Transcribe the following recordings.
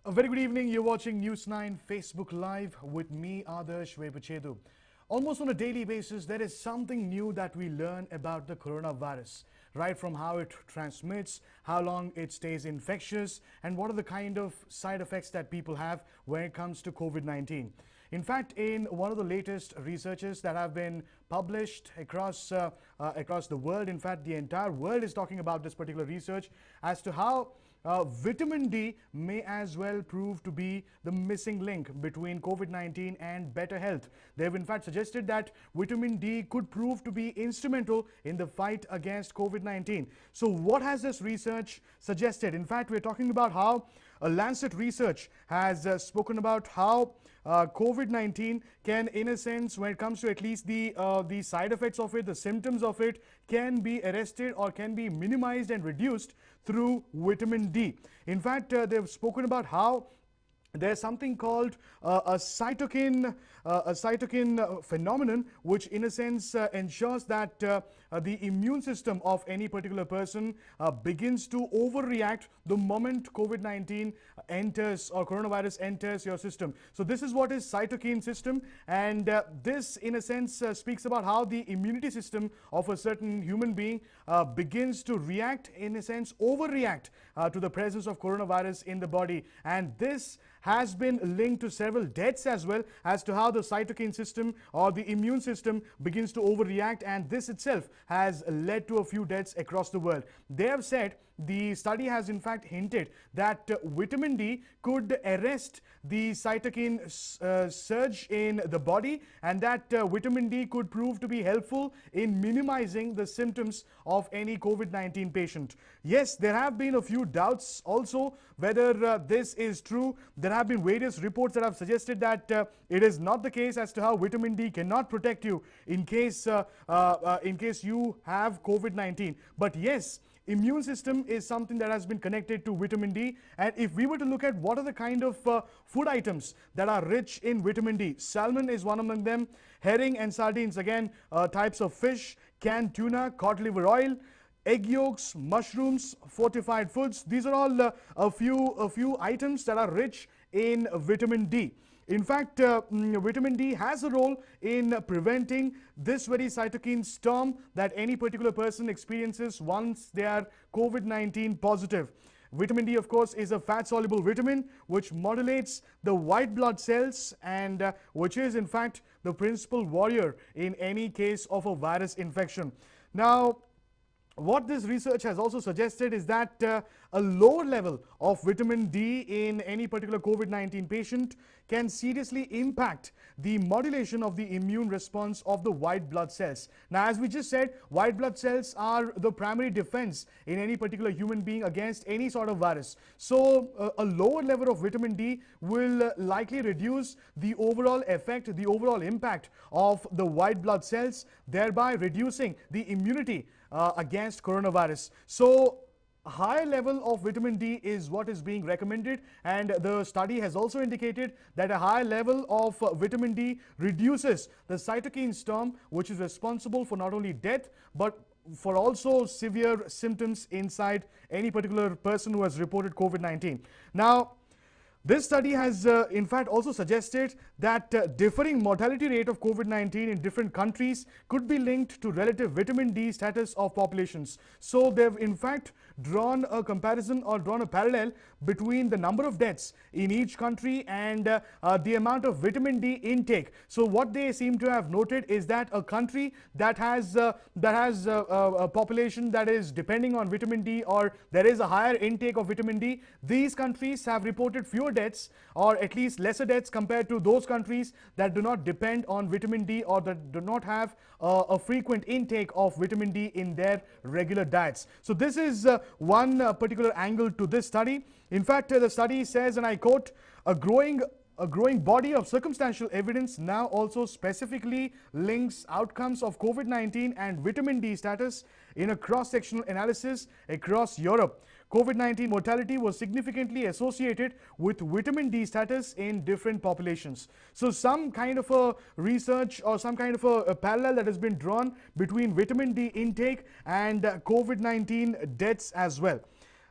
A very good evening. You're watching News 9 Facebook Live with me, Adarsh Vepachedu. Almost on a daily basis, there is something new that we learn about the coronavirus. Right from how it transmits, how long it stays infectious, and what are the kind of side effects that people have when it comes to COVID-19. In fact, in one of the latest researches that have been published across the world, in fact, the entire world is talking about this particular research as to how vitamin D may as well prove to be the missing link between COVID-19 and better health. They have in fact suggested that vitamin D could prove to be instrumental in the fight against COVID-19. So what has this research suggested? In fact, we're talking about how Lancet Research has spoken about how COVID-19 can, in a sense, when it comes to at least the side effects of it, the symptoms of it, can be arrested or can be minimized and reduced through vitamin D. In fact, they've spoken about how there's something called a cytokine phenomenon, which in a sense ensures that the immune system of any particular person begins to overreact the moment COVID-19 enters or coronavirus enters your system. So this is what is cytokine system, and this in a sense speaks about how the immunity system of a certain human being begins to react, in a sense overreact to the presence of coronavirus in the body, and this has been linked to several deaths as well, as to how the cytokine system or the immune system begins to overreact, and this itself has led to a few deaths across the world. They have said the study has in fact hinted that vitamin D could arrest the cytokine surge in the body, and that vitamin D could prove to be helpful in minimizing the symptoms of any COVID-19 patient. Yes, there have been a few doubts also whether this is true. There have been various reports that have suggested that it is not the case, as to how vitamin D cannot protect you in case you have COVID-19. But yes, immune system is something that has been connected to vitamin D, and if we were to look at what are the kind of food items that are rich in vitamin D, salmon is one among them, herring and sardines, again types of fish, canned tuna, cod liver oil, egg yolks, mushrooms, fortified foods. These are all a few items that are rich in vitamin D. In fact, vitamin D has a role in preventing this very cytokine storm that any particular person experiences once they are COVID-19 positive. Vitamin D, of course, is a fat-soluble vitamin which modulates the white blood cells, and which is in fact the principal warrior in any case of a virus infection. Now, what this research has also suggested is that a lower level of vitamin D in any particular COVID-19 patient can seriously impact the modulation of the immune response of the white blood cells. Now, as we just said, white blood cells are the primary defense in any particular human being against any sort of virus. So a lower level of vitamin D will likely reduce the overall effect, the overall impact of the white blood cells, thereby reducing the immunity against coronavirus. So a higher level of vitamin D is what is being recommended, and the study has also indicated that a higher level of vitamin D reduces the cytokine storm, which is responsible for not only death but for also severe symptoms inside any particular person who has reported COVID-19. Now, this study has in fact also suggested that differing mortality rate of COVID-19 in different countries could be linked to relative vitamin D status of populations. So they've in fact drawn a comparison or drawn a parallel between the number of deaths in each country and the amount of vitamin D intake. So what they seem to have noted is that a country that has a population that is depending on vitamin D, or there is a higher intake of vitamin D, these countries have reported fewer deaths, or at least lesser deaths, compared to those countries that do not depend on vitamin D or that do not have a frequent intake of vitamin D in their regular diets. So this is one particular angle to this study. In fact, the study says, and I quote, a growing body of circumstantial evidence now also specifically links outcomes of COVID-19 and vitamin D status in a cross-sectional analysis across Europe. COVID-19 mortality was significantly associated with vitamin D status in different populations. So some kind of a research or some kind of a parallel that has been drawn between vitamin D intake and COVID-19 deaths as well.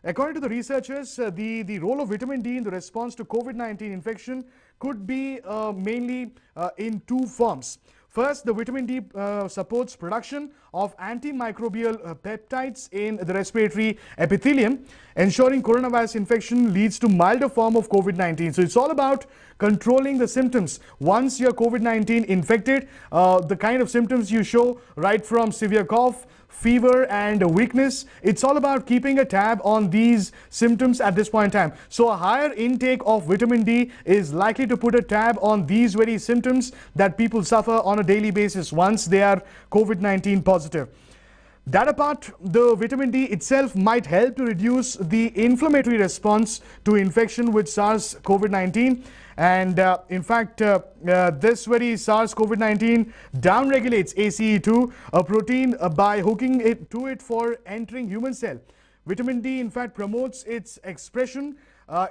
According to the researchers, the role of vitamin D in the response to COVID-19 infection could be mainly in two forms. First, the vitamin D supports production of antimicrobial peptides in the respiratory epithelium, ensuring coronavirus infection leads to milder form of COVID-19. So it's all about controlling the symptoms. Once you're COVID-19 infected, the kind of symptoms you show, right from severe cough, fever and weakness, it's all about keeping a tab on these symptoms at this point in time. So a higher intake of vitamin D is likely to put a tab on these very symptoms that people suffer on a daily basis once they are COVID-19 positive. That apart, the vitamin D itself might help to reduce the inflammatory response to infection with SARS-CoV-19. And in fact, this very SARS-CoV-19 downregulates ACE2, a protein, by hooking it to it for entering human cell. Vitamin D, in fact, promotes its expression,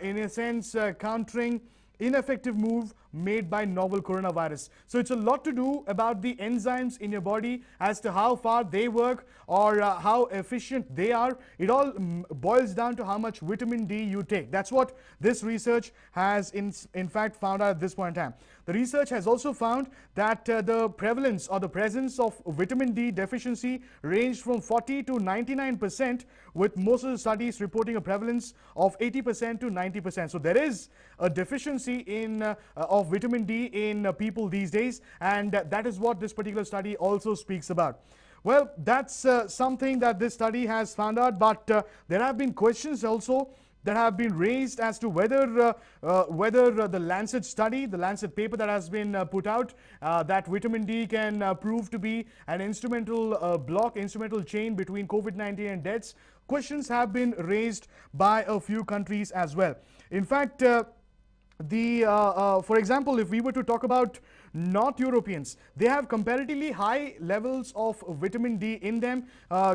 in a sense, countering ineffective move made by novel coronavirus. So it's a lot to do about the enzymes in your body as to how far they work or how efficient they are. It all boils down to how much vitamin D you take. That's what this research has in fact found out at this point in time. The research has also found that the prevalence or the presence of vitamin D deficiency ranged from 40 to 99%, with most of the studies reporting a prevalence of 80% to 90%. So there is a deficiency in of vitamin D in people these days, and that is what this particular study also speaks about. Well, that's something that this study has found out, but there have been questions also that have been raised as to whether the Lancet study, the Lancet paper that has been put out, that vitamin D can prove to be an instrumental chain between COVID-19 and deaths. Questions have been raised by a few countries as well. In fact, for example, if we were to talk about North Europeans, they have comparatively high levels of vitamin D in them,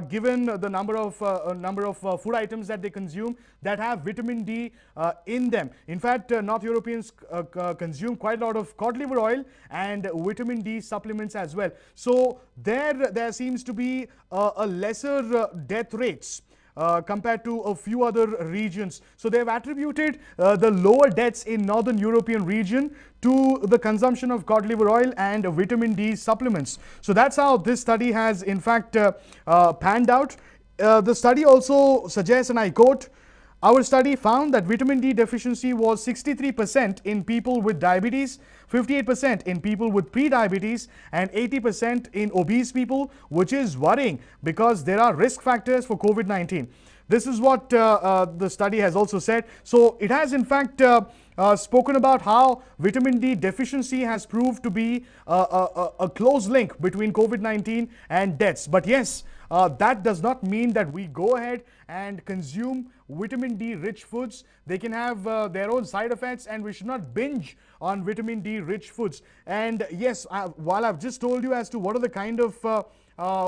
given the number of food items that they consume that have vitamin D in them. In fact, North Europeans consume quite a lot of cod liver oil and vitamin D supplements as well. So there seems to be a lesser death rates compared to a few other regions. So they have attributed the lower deaths in Northern European region to the consumption of cod liver oil and vitamin D supplements. So that's how this study has in fact panned out. The study also suggests, and I quote, "Our study found that vitamin D deficiency was 63% in people with diabetes, 58% in people with pre-diabetes, and 80% in obese people, which is worrying because there are risk factors for COVID-19. This is what the study has also said. So it has in fact spoken about how vitamin D deficiency has proved to be a close link between COVID-19 and deaths. But yes, that does not mean that we go ahead and consume vitamin D rich foods. They can have their own side effects, and we should not binge on vitamin D rich foods. And yes, while I've just told you as to what are the kind of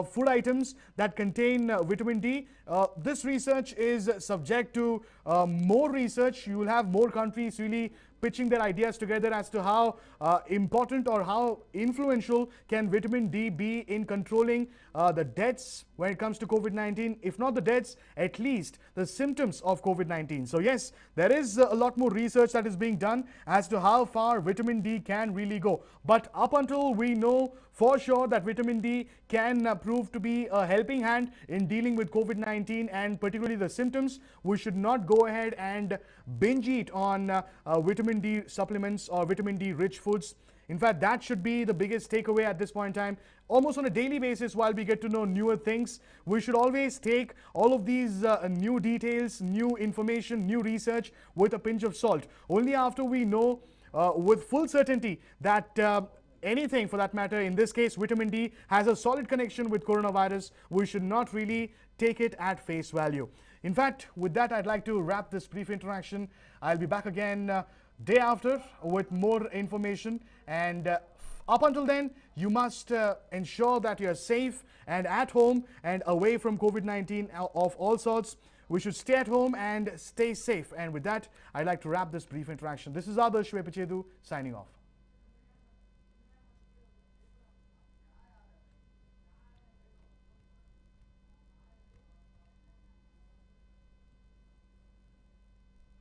food items that contain vitamin D, this research is subject to more research. You will have more countries really pitching their ideas together as to how important or how influential can vitamin D be in controlling the deaths when it comes to COVID-19. If not the deaths, at least the symptoms of COVID-19. So yes, there is a lot more research that is being done as to how far vitamin D can really go. But up until we know for sure that vitamin D can prove to be a helping hand in dealing with COVID-19 and particularly the symptoms, we should not go ahead and binge eat on vitamin D supplements or vitamin D rich foods. In fact, that should be the biggest takeaway at this point in time. Almost on a daily basis, while we get to know newer things, we should always take all of these new details, new information, new research with a pinch of salt. Only after we know with full certainty that anything for that matter, in this case vitamin D, has a solid connection with coronavirus, we should not really take it at face value. In fact, with that, I'd like to wrap this brief interaction. I'll be back again day after with more information, and up until then, you must ensure that you're safe and at home and away from COVID-19 of all sorts. We should stay at home and stay safe. And with that, I'd like to wrap this brief interaction. This is Adarsh Vepachedu signing off.